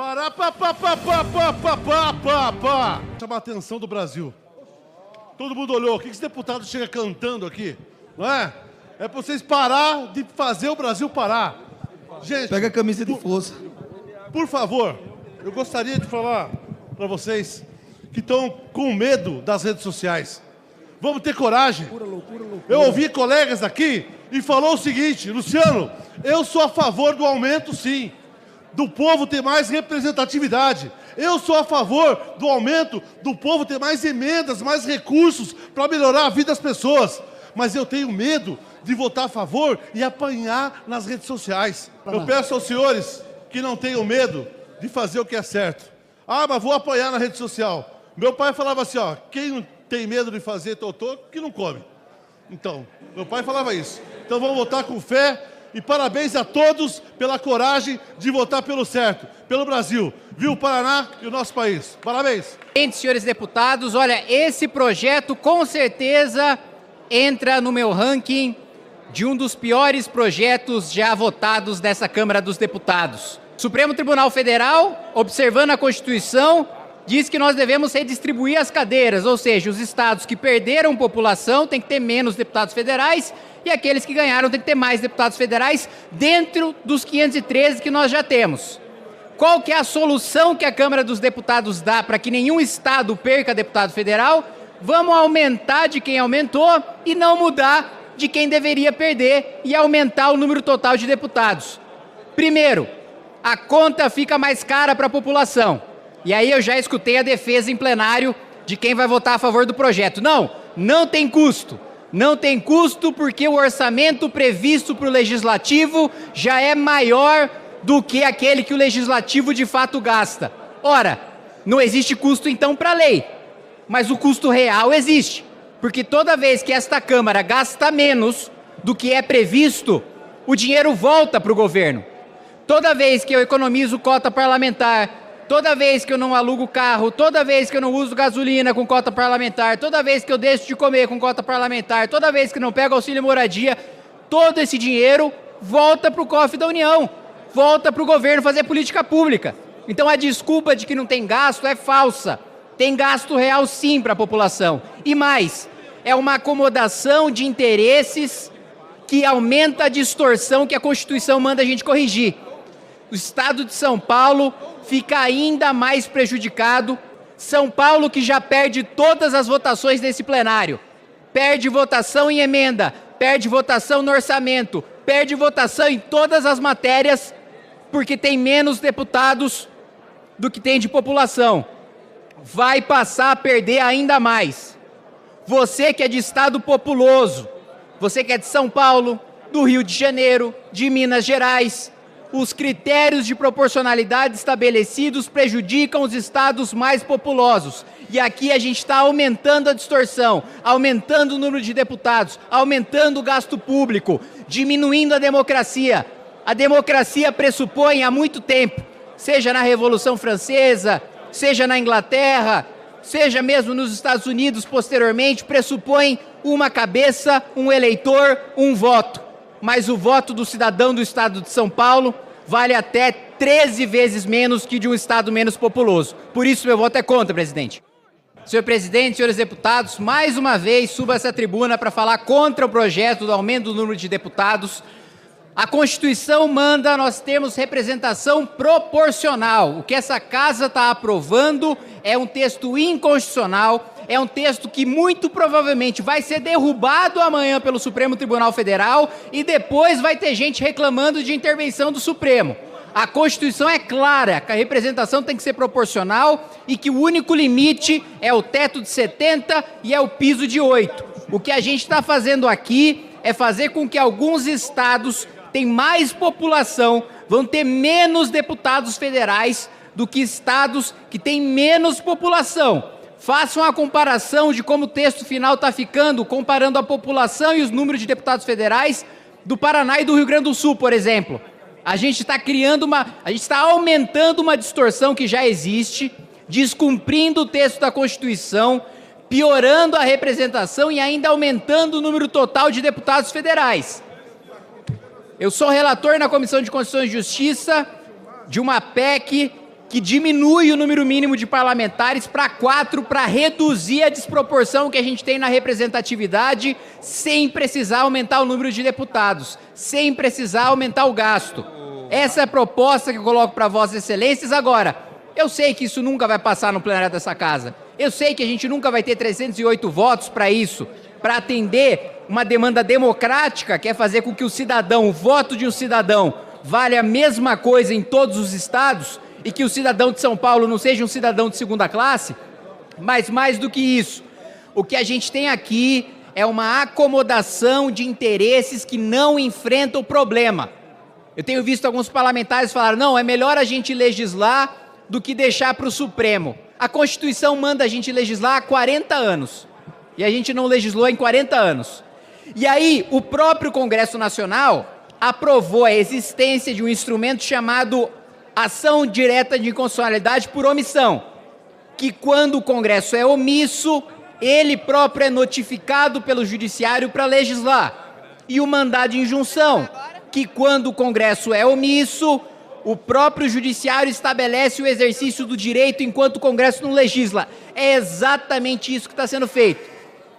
Parar, pá. Chamar a atenção do Brasil. Todo mundo olhou. O que esse deputado chega cantando aqui? Não é? É para vocês parar de fazer o Brasil parar. Gente, pega a camisa de força. Por favor, eu gostaria de falar para vocês que estão com medo das redes sociais. Vamos ter coragem. Loucura. Eu ouvi colegas aqui e falou o seguinte: Luciano, eu sou a favor do aumento, sim, do povo ter mais representatividade. Eu sou a favor do aumento do povo ter mais emendas, mais recursos para melhorar a vida das pessoas. Mas eu tenho medo de votar a favor e apanhar nas redes sociais. Eu peço aos senhores que não tenham medo de fazer o que é certo. Ah, mas vou apanhar na rede social. Meu pai falava assim, ó, quem tem medo de fazer totô, que não come. Então, meu pai falava isso. Então vamos votar com fé e parabéns a todos pela coragem de votar pelo certo, pelo Brasil, viu, o Paraná e o nosso país. Parabéns. Senhores deputados, olha, esse projeto com certeza entra no meu ranking de um dos piores projetos já votados dessa Câmara dos Deputados. O Supremo Tribunal Federal, observando a Constituição, diz que nós devemos redistribuir as cadeiras, ou seja, os estados que perderam população têm que ter menos deputados federais e aqueles que ganharam têm que ter mais deputados federais dentro dos 513 que nós já temos. Qual que é a solução que a Câmara dos Deputados dá para que nenhum estado perca deputado federal? Vamos aumentar de quem aumentou e não mudar de quem deveria perder e aumentar o número total de deputados. Primeiro, a conta fica mais cara para a população. E aí eu já escutei a defesa em plenário de quem vai votar a favor do projeto. Não tem custo. Não tem custo porque o orçamento previsto para o Legislativo já é maior do que aquele que o Legislativo de fato gasta. Ora, não existe custo então para a lei, mas o custo real existe. Porque toda vez que esta Câmara gasta menos do que é previsto, o dinheiro volta para o governo. Toda vez que eu economizo cota parlamentar, toda vez que eu não alugo carro, toda vez que eu não uso gasolina com cota parlamentar, toda vez que eu deixo de comer com cota parlamentar, toda vez que não pego auxílio moradia, todo esse dinheiro volta para o cofre da União, volta para o governo fazer política pública. Então a desculpa de que não tem gasto é falsa. Tem gasto real sim para a população. E mais, é uma acomodação de interesses que aumenta a distorção que a Constituição manda a gente corrigir. O Estado de São Paulo fica ainda mais prejudicado. São Paulo, que já perde todas as votações nesse plenário, perde votação em emenda, perde votação no orçamento, perde votação em todas as matérias, porque tem menos deputados do que tem de população. Vai passar a perder ainda mais. Você que é de estado populoso, você que é de São Paulo, do Rio de Janeiro, de Minas Gerais, os critérios de proporcionalidade estabelecidos prejudicam os estados mais populosos. E aqui a gente está aumentando a distorção, aumentando o número de deputados, aumentando o gasto público, diminuindo a democracia. A democracia pressupõe há muito tempo, seja na Revolução Francesa, seja na Inglaterra, seja mesmo nos Estados Unidos posteriormente, pressupõe uma cabeça, um eleitor, um voto. Mas o voto do cidadão do estado de São Paulo vale até 13 vezes menos que de um estado menos populoso. Por isso meu voto é contra, presidente. Senhor presidente, senhores deputados, mais uma vez subo a essa tribuna para falar contra o projeto do aumento do número de deputados. A Constituição manda nós termos representação proporcional. O que essa casa está aprovando é um texto inconstitucional, é um texto que muito provavelmente vai ser derrubado amanhã pelo Supremo Tribunal Federal e depois vai ter gente reclamando de intervenção do Supremo. A Constituição é clara, que a representação tem que ser proporcional e que o único limite é o teto de 70 e é o piso de 8. O que a gente está fazendo aqui é fazer com que alguns estados têm mais população, vão ter menos deputados federais do que estados que têm menos população. Façam a comparação de como o texto final está ficando, comparando a população e os números de deputados federais do Paraná e do Rio Grande do Sul, por exemplo. A gente está aumentando uma distorção que já existe, descumprindo o texto da Constituição, piorando a representação e ainda aumentando o número total de deputados federais. Eu sou relator na Comissão de Constituição e Justiça de uma PEC que diminui o número mínimo de parlamentares para 4, para reduzir a desproporção que a gente tem na representatividade, sem precisar aumentar o número de deputados, sem precisar aumentar o gasto. Essa é a proposta que eu coloco para Vossas Excelências. Agora, eu sei que isso nunca vai passar no plenário dessa casa. Eu sei que a gente nunca vai ter 308 votos para isso, para atender uma demanda democrática, que é fazer com que o voto de um cidadão vale a mesma coisa em todos os estados, e que o cidadão de São Paulo não seja um cidadão de segunda classe, mas mais do que isso, o que a gente tem aqui é uma acomodação de interesses que não enfrentam o problema. Eu tenho visto alguns parlamentares falar, não, é melhor a gente legislar do que deixar para o Supremo. A Constituição manda a gente legislar há 40 anos, e a gente não legislou em 40 anos. E aí, o próprio Congresso Nacional aprovou a existência de um instrumento chamado ação direta de inconstitucionalidade por omissão, que quando o Congresso é omisso, ele próprio é notificado pelo Judiciário para legislar. E o mandado de injunção, que quando o Congresso é omisso, o próprio Judiciário estabelece o exercício do direito enquanto o Congresso não legisla. É exatamente isso que está sendo feito.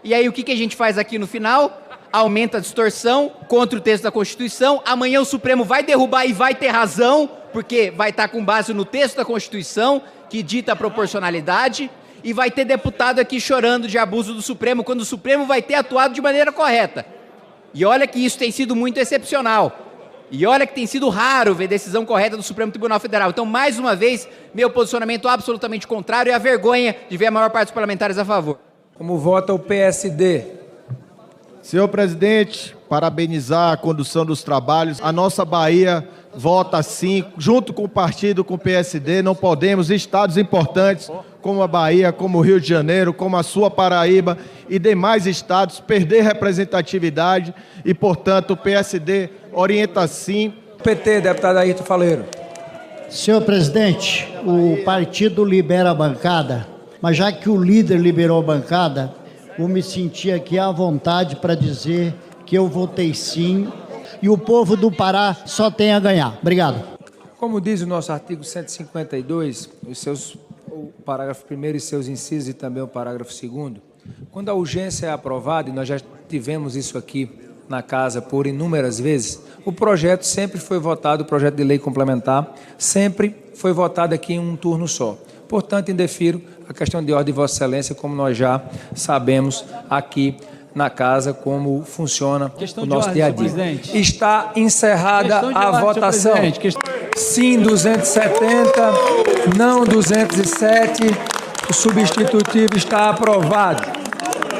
E aí o que a gente faz aqui no final? Aumenta a distorção contra o texto da Constituição. Amanhã o Supremo vai derrubar e vai ter razão, porque vai estar com base no texto da Constituição, que dita a proporcionalidade, e vai ter deputado aqui chorando de abuso do Supremo, quando o Supremo vai ter atuado de maneira correta. E olha que isso tem sido muito excepcional. E olha que tem sido raro ver decisão correta do Supremo Tribunal Federal. Então, mais uma vez, meu posicionamento absolutamente contrário e a vergonha de ver a maior parte dos parlamentares a favor. Como vota o PSD? Senhor presidente, parabenizar a condução dos trabalhos. A nossa Bahia vota sim, junto com o partido, com o PSD. Não podemos, estados importantes como a Bahia, como o Rio de Janeiro, como a sua Paraíba e demais estados, perder representatividade e, portanto, o PSD orienta sim. PT, deputado Ayrton Faleiro. Senhor presidente, o partido libera a bancada, mas já que o líder liberou a bancada, vou me sentir aqui à vontade para dizer que eu votei sim e o povo do Pará só tem a ganhar. Obrigado. Como diz o nosso artigo 152, o parágrafo 1º e seus incisos e também o parágrafo 2º, quando a urgência é aprovada, e nós já tivemos isso aqui na casa por inúmeras vezes, o projeto sempre foi votado, o projeto de lei complementar, sempre foi votado aqui em um turno só. Portanto, indefiro a questão de ordem de Vossa Excelência, como nós já sabemos aqui na casa, como funciona o nosso dia a dia. Está encerrada a votação. Sim, 270, não 207. O substitutivo está aprovado.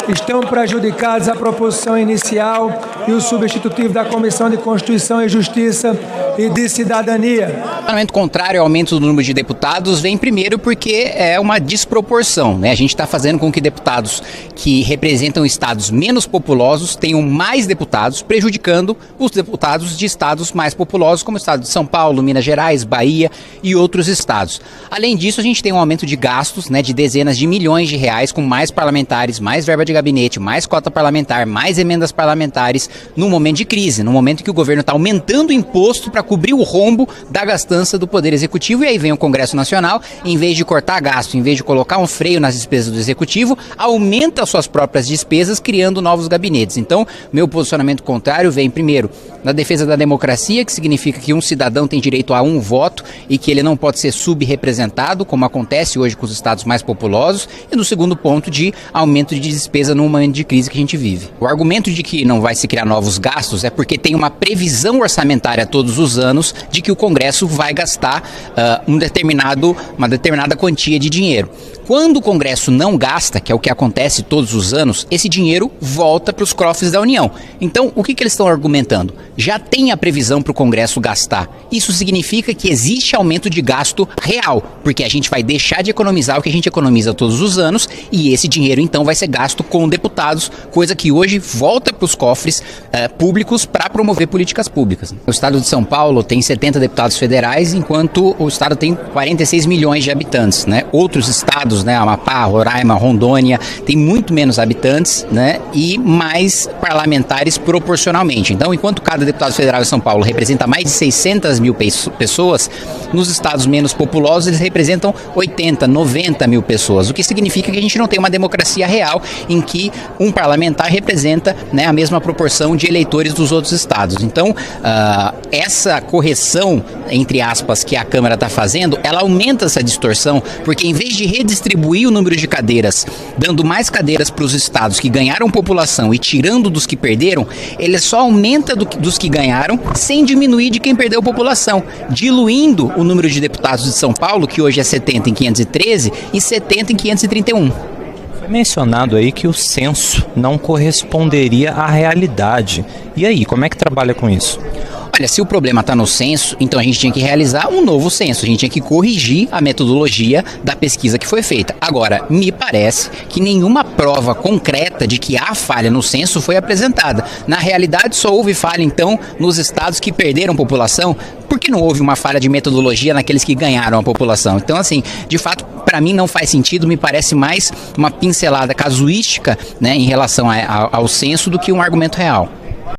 Estão prejudicados a proposição inicial e o substitutivo da Comissão de Constituição e Justiça e de Cidadania. O posicionamento contrário ao aumento do número de deputados vem primeiro porque é uma desproporção, né? A gente está fazendo com que deputados que representam estados menos populosos tenham mais deputados, prejudicando os deputados de estados mais populosos, como o estado de São Paulo, Minas Gerais, Bahia e outros estados. Além disso, a gente tem um aumento de gastos, né, de dezenas de milhões de reais, com mais parlamentares, mais verba de gabinete, mais cota parlamentar, mais emendas parlamentares, num momento de crise, no momento que o governo está aumentando o imposto para cobrir o rombo da gastança do Poder Executivo, e aí vem o Congresso Nacional, em vez de cortar gasto, em vez de colocar um freio nas despesas do Executivo, aumenta suas próprias despesas, criando novos gabinetes. Então, meu posicionamento contrário vem primeiro na defesa da democracia, que significa que um cidadão tem direito a um voto e que ele não pode ser subrepresentado, como acontece hoje com os estados mais populosos, e no segundo ponto de aumento de despesa no momento de crise que a gente vive. O argumento de que não vai se criar novos gastos é porque tem uma previsão orçamentária todos os anos de que o Congresso vai gastar uma determinada quantia de dinheiro. Quando o Congresso não gasta, que é o que acontece todos os anos, esse dinheiro volta para os cofres da União. Então, o que eles estão argumentando? Já tem a previsão para o Congresso gastar. Isso significa que existe aumento de gasto real, porque a gente vai deixar de economizar o que a gente economiza todos os anos, e esse dinheiro então vai ser gasto com deputados, coisa que hoje volta para os cofres públicos para promover políticas públicas. O estado de São Paulo tem 70 deputados federais, enquanto o estado tem 46 milhões de habitantes, né? Outros estados estados, né, Amapá, Roraima, Rondônia, tem muito menos habitantes, né, e mais parlamentares proporcionalmente. Então, enquanto cada deputado federal em São Paulo representa mais de 600 mil pessoas, nos estados menos populosos eles representam 80, 90 mil pessoas, o que significa que a gente não tem uma democracia real em que um parlamentar representa, né, a mesma proporção de eleitores dos outros estados. Então, essa correção, entre aspas, que a Câmara está fazendo, ela aumenta essa distorção, porque em vez de redistribuir o número de cadeiras, dando mais cadeiras para os estados que ganharam população e tirando dos que perderam, ele só aumenta dos que ganharam, sem diminuir de quem perdeu população, diluindo o número de deputados de São Paulo, que hoje é 70 em 513 e 70 em 531. Foi mencionado aí que o censo não corresponderia à realidade. E aí, como é que trabalha com isso? Olha, se o problema está no censo, então a gente tinha que realizar um novo censo, a gente tinha que corrigir a metodologia da pesquisa que foi feita. Agora, me parece que nenhuma prova concreta de que há falha no censo foi apresentada. Na realidade, só houve falha, então, nos estados que perderam população, porque não houve uma falha de metodologia naqueles que ganharam a população. Então, assim, de fato, para mim não faz sentido, me parece mais uma pincelada casuística, né, em relação ao censo do que um argumento real.